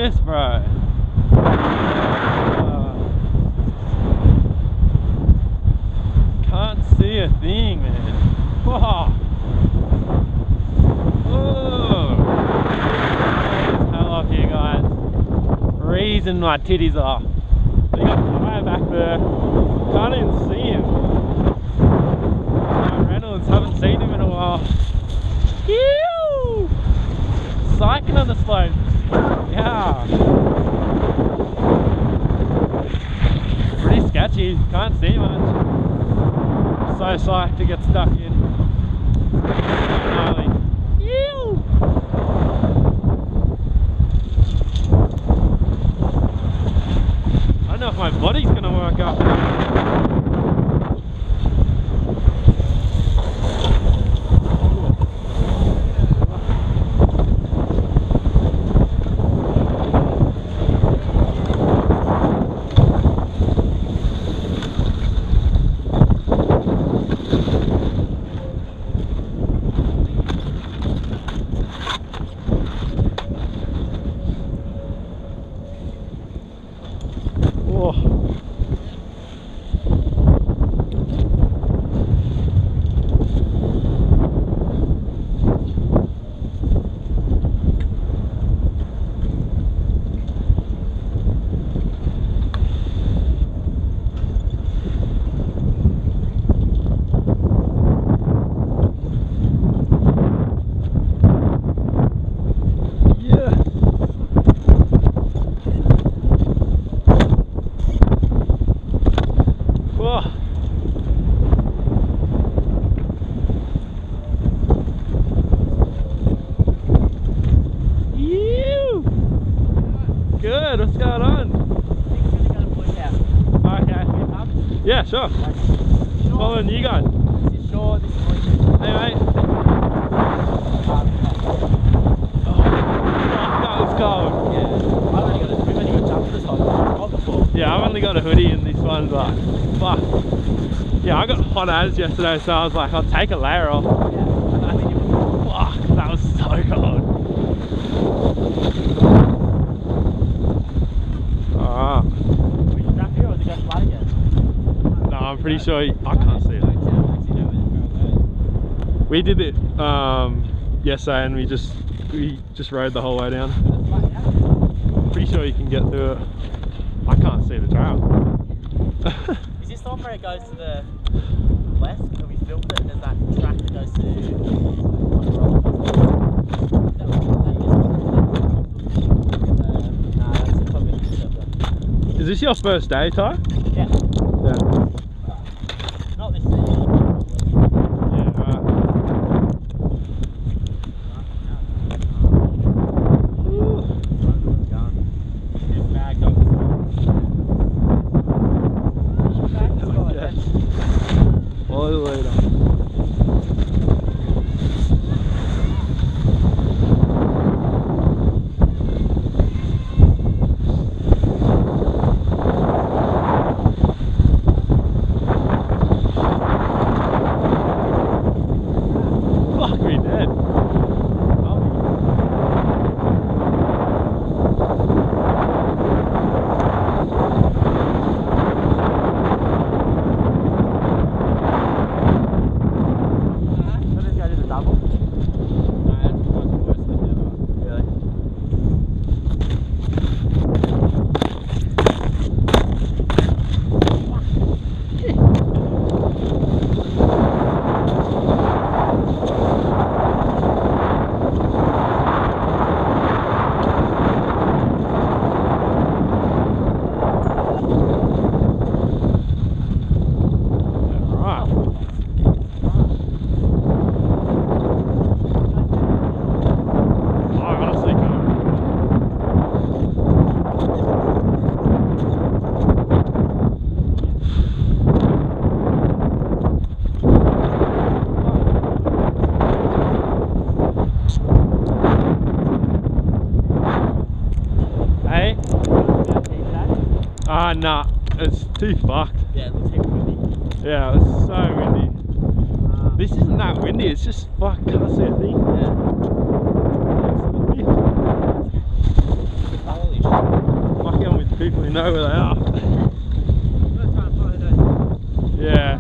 this, bro? Can't see a thing, man. Whoa. It's hell up here, guys. Freezing my titties off. We got fire back there. Can't even see him. Reynolds, haven't seen him in a while. Ew! Cycling on the slope. Yeah. Pretty sketchy. Can't see much. So psyched to get stuck in. Gnarly. Ew! I don't know if my body's gonna work up now. Good, what's going on? Okay. Yeah, sure. Following you guys. Sure, this is hey mate. Oh, it's cold. Yeah. I've only got a jumper on before. Yeah, I've only got a hoodie in this one, but fuck. Yeah, I got hot as yesterday, so I was like, I'll take a layer off. Yeah. Fuck, that was so cold. Ah. Are we strapped here or is it going flat again? No, I'm pretty sure I can't see it. We did it yesterday, and we just rode the whole way down. Pretty sure you can get through it. I can't see the trail. Is this the one where it goes to the west? Have we filmed it? There's that track that goes to... Is this your first day, Ty? Yeah. Yeah. Not this day. Yeah, right. Follow the leader. Fuck, we dead. Nah, it's too fucked. Yeah, it looks heavy windy. Yeah, it's so windy. This isn't that windy, it's just fuck, can't see a thing. Yeah. Yeah. Holy actually know where they are. Let's try and follow those. Yeah.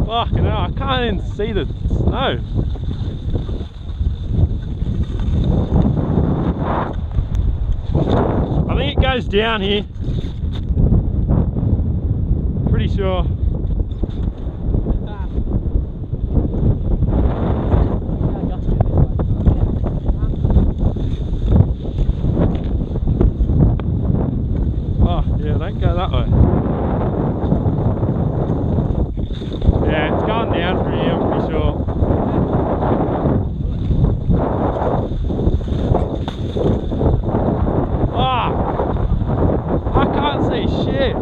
Fucking hell, I can't even see the snow. I think it goes down here. Pretty sure. Oh, yeah, don't go that way. Yeah, it's going down from here, I'm pretty sure. Oh, I can't see shit.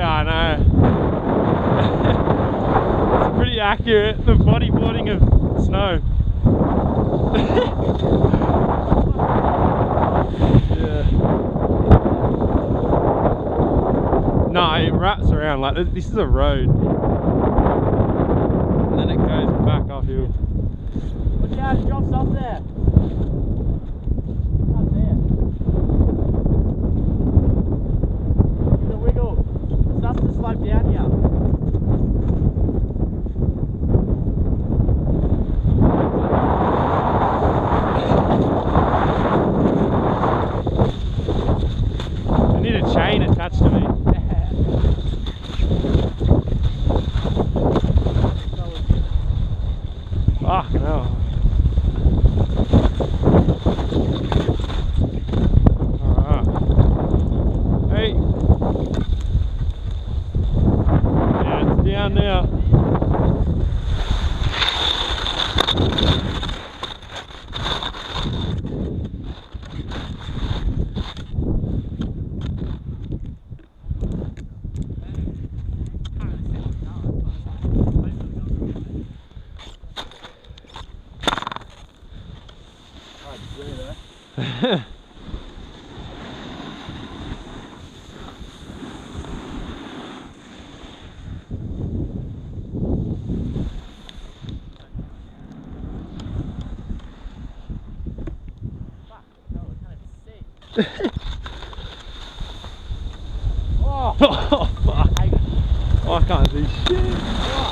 I know. It's pretty accurate, the bodyboarding of snow. Yeah. No, it wraps around like this is a road. And then it goes back uphill. Watch out, it drops off there. Up there. Give it a wiggle. Starts to slope down here. I need a chain attached to me. Fucking hell. Alright. Hey. Yeah, it's down now. Oh, Oh, fuck. Oh, I can't see shit.